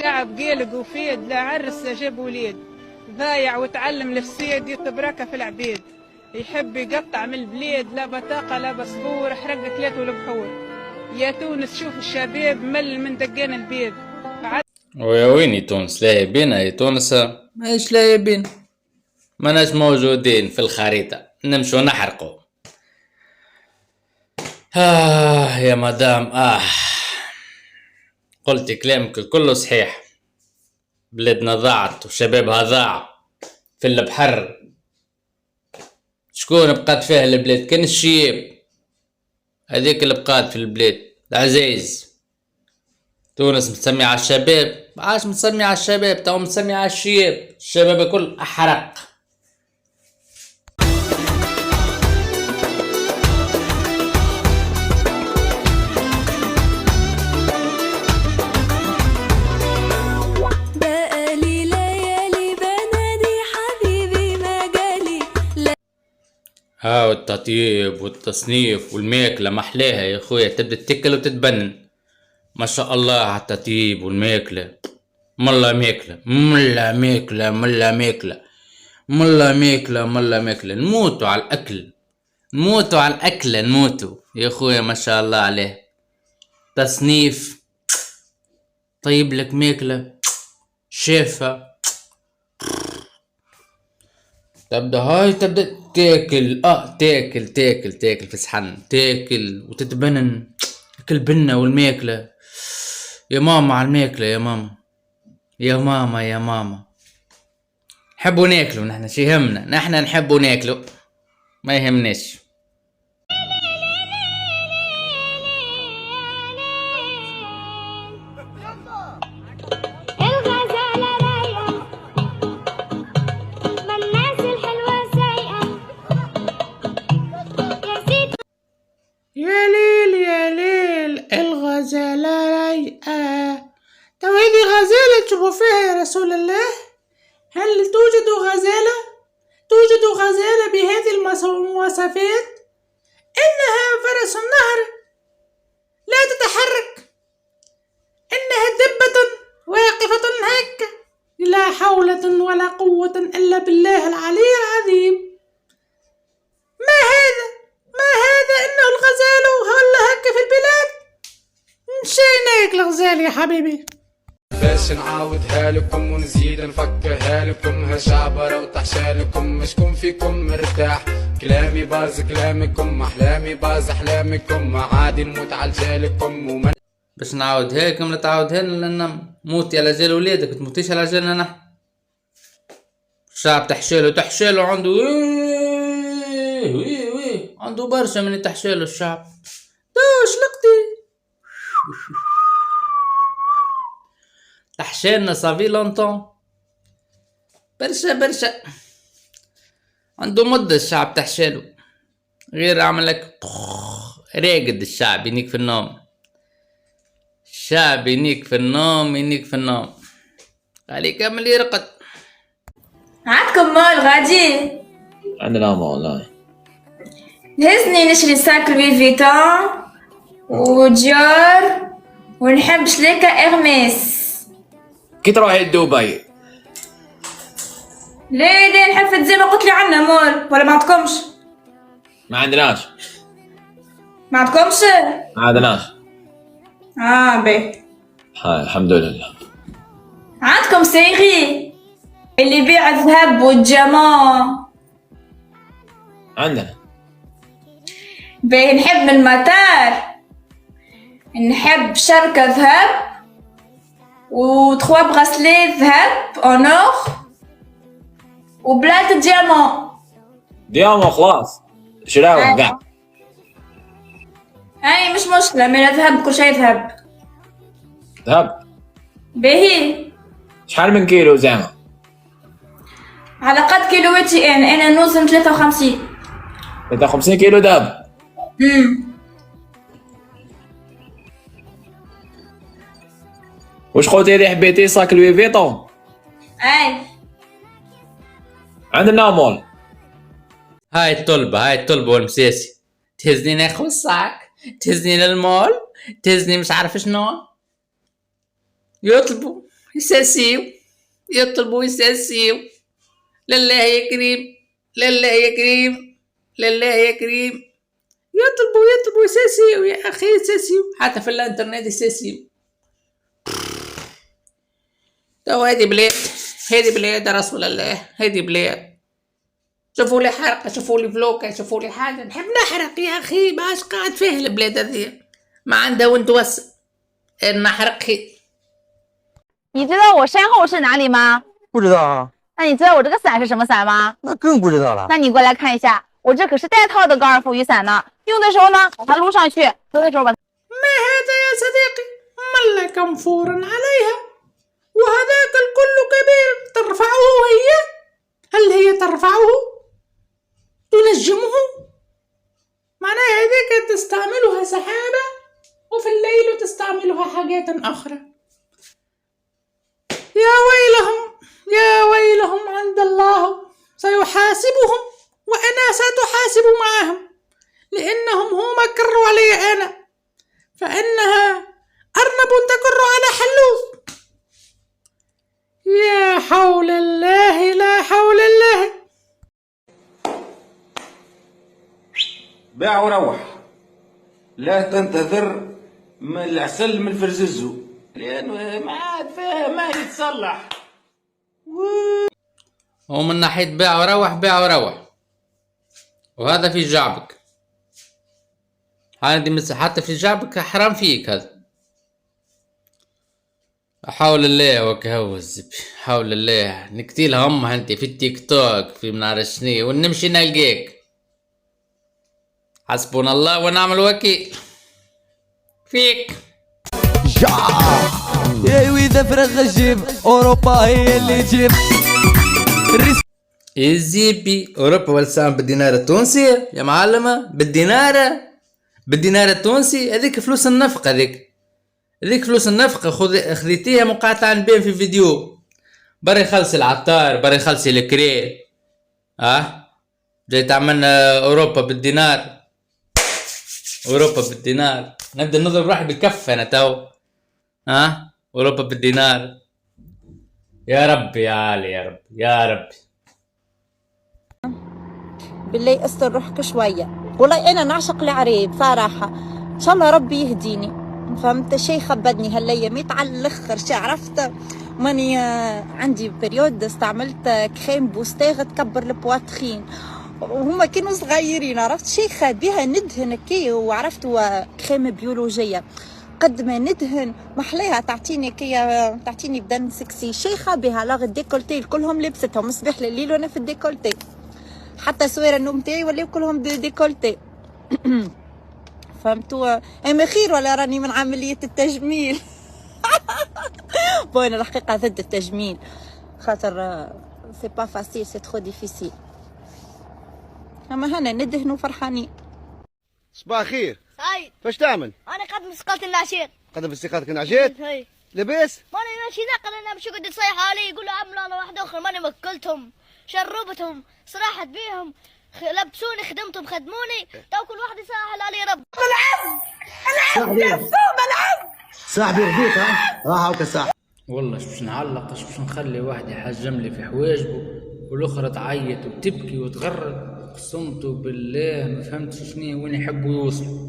شعب قيلق وفيد، لا عرس جاب وليد، ضايع وتعلم الفسيد يتبركه في العبيد، يحب يقطع من البليد، لا بطاقة لا بصبور، حرق كلات والبحور. يا تونس شوف الشباب مل من دقان البيض. ويا ويني تونس لاهبين؟ يا تونس ماهيش لاهبين، ماناش موجودين في الخريطة، نمشوا نحرقوا. يا مدام قلت كلامك كله صحيح، بلادنا ضاعت وشبابها ضاع في البحر. شكون بقات فيها البلاد؟ كان الشيب هذيك اللي بقات في البلاد العزيز. تونس متسمي على الشباب، عاش متسمي على الشباب، تو متسمي على الشيب، الشباب الكل احرق. بقالي ليالي بنادي حبيبي ما جالي. والتطيب والتصنيف والماكلة محلاها يا خويا، تبدا تاكل وتتبنن. ما شاء الله على التطيب والماكلة، ملا ماكلة ملا ماكلة ملا ماكلة ملا ماكلة ملا ماكلة. نموتوا على الأكل، نموتوا على الأكلة، نموتوا يا خويا. ما شاء الله عليه، تصنيف طيب لك ماكلة شافة. تبدأ تاكل تاكل في صحن، تاكل وتتبنن، تاكل بنة والماكلة. يا ماما على الماكلة، يا ماما يا ماما يا ماما. نحبوا ناكلوا نحن، شي يهمنا نحن نحبوا ناكلوا، ما يهمناش. الغزالة رايقة ما الناس الحلوة سايقة يا سيدي. يا ليل يا ليل الغزالة رايقة. تو هذه غزالة تشوفوا فيها يا رسول الله؟ هل توجد غزالة بهذه المواصفات؟ إنها فرس النهر، لا تتحرك، إنها دبة واقفة هكا، لا حول ولا قوة إلا بالله العلي العظيم. ما هذا إنه الغزال وهلا هكا في البلاد؟ مشيناك الغزال يا حبيبي. باش نعاودها لكم ونزيد نفكرها لكم، هالشعبرة وطحشة لكم، شكون فيكم مرتاح؟ كلامي باز كلامكم، أحلامي باز أحلامكم، عادي نموت على رجالكم ومن باش نعاودها لكم لا تعاودها لنا، لأن موتي على جال ولادك، تموتيش على جالنا نحن. الشعب تحشاله عنده عنده برشا من تحشاله الشعب. دوش لقتي تحشالنا صافي لونتون، برشا عنده مدة الشعب تحشاله، غير عملك راقد. الشعب ينيك في النوم، الشعب ينيك في النوم عليك كامل يرقد. عندكم مول غادي؟ عندنا ما والله. نهزني نشري ساك لوي فيتون وديور، ونحب شليكة إغميس. كي تروحي لدبي؟ ليه نحب زي ما قلت لي عنا مول ولا ما عندكمش؟ ما عندناش. ما عندكمش؟ ما عندناش. باهي. هاي الحمد لله. عندكم سيغي اللي يبيع الذهب والجمال؟ عندنا. باهي. نحب من المطار، نحب شركة ذهب وتخوا براسلي ذهب اونور وبلاد ديامون خلاص شراوه قاع. اي مش مشكلة، من الذهب كل شيء ذهب. ذهب باهي. شحال من كيلو زعما؟ على قد كيلواتي انا نوزن 53. 53 كيلو ذهب. وش قلتي لي حبيتي صاك لوي فيتون؟ اي عندنا مول. هاي الطلبة والمساسي، تهزني ناخذ الصاك، تهزني للمول، تهزني مش عارف شنو. يساسيو، يطلبوا يساسيو. لله يا كريم، لله يا كريم، لله يا كريم. يطلبوا يساسيو يا أخي، يساسيو حتى في الإنترنت يساسيو. تو هذه بلاد يا رسول الله، هذه بلاد. شوفوا لي حرقة، شوفوا لي فلوكة، شوفوا لي حاجة. نحب نحرق يا أخي، باش قاعد فيه البلاد هذه ما عندها وين توسع. نحرق خير. 你知道我身后是哪里吗？ 不知道啊， 那你知道我这个伞是什么伞吗？ 那更不知道了。 那你过来看一下，我这可是带套的高尔夫雨伞呢。用的时候呢，把它撸上去；走的时候把它。 ما هذا يا صديقي؟ ملا كنفورا عليها، وهذاك الكل كبير ترفعه هي؟ هل هي ترفعه؟ تنجمه؟ معناها هذيك تستعملها سحابة، وفي الليل تستعملها حاجات أخرى. يا ويلهم يا ويلهم عند الله، سيحاسبهم وأنا سأتحاسب معهم، لأنهم هم كروا علي أنا، فإنها أرنب تكر على حلوف. يا حول الله، لا حول الله. باع وروح، لا تنتظر من العسل من الفرززو، لأنه ما عاد فيها ما يتصلح. ومن ناحية بيع وروح، بيع وروح، وهذا في جعبك. هذه حتى في جعبك حرام فيك هذا. حول الله وكهو الزبي، حول الله. نكتيلها امها انت في التيك توك في منعرف شني، ونمشي نلقاك. حسبنا الله ونعم الوكيل فيك. يا وإذا فرغ الجيب أوروبا هي اللي تجيب. الزيبي أوروبا والسام بالدينار التونسي يا معلمة، بالدينار التونسي. هذيك فلوس النفقة، هذيك فلوس النفقة خذيتيها مقاطعة نبين في فيديو. بري خلصي العطار، بري خلصي الكري. جاي تعملنا أوروبا بالدينار، أوروبا بالدينار. نبدأ نضرب روحي بالكف أنا تو. أوروبا بالدينار. يا رب يا علي، يا رب يا رب. بالله استر روحك شوية، والله أنا نعشق العريب صراحة. إن شاء الله ربي يهديني. فهمت شي خبدني هالأيامات على الآخر. شي عرفت ماني عندي بريود استعملت كريم بوستيغ تكبر البواتخين، وهما كانوا صغيرين. عرفت شيخة بها ندهن كي، وعرفت كريم بيولوجية قد ما ندهن محليها تعطيني كي، تعطيني بدن سكسي. شيخة بها لاغ الديكولتي كلهم لبستهم صباح لليل وانا في الديكولتي، حتى سوير النوم تاعي ولاو كلهم ديكولتي. فهمتوا؟ اما خير ولا راني من عملية التجميل. بون الحقيقة ضد التجميل، خاطر سي با فاسيل، سي ترو ديفيسيل. اما هنا ندهنوا فرحانين. صباح الخير. سعيد. فاش تعمل؟ انا قدم استقالة الناشير. قدم استقالتك نعشيت؟ هي. لاباس؟ ماني ماشي ناقل، انا مش قد يصيح علي يقولوا عملوا انا واحد اخر، ماني وكلتهم شربتهم صراحت بيهم لبسوني خدمتهم خدموني، تو كل واحد يسهل علي رب. العب صاحبي رضيت راح هاكا صاحبي. والله باش نعلق، باش نخلي واحد يحجم لي في حواجبه والاخرى تعيط وتبكي وتغرد. قسمت بالله ما فهمتش شنو وين يحبوا يوصلوا.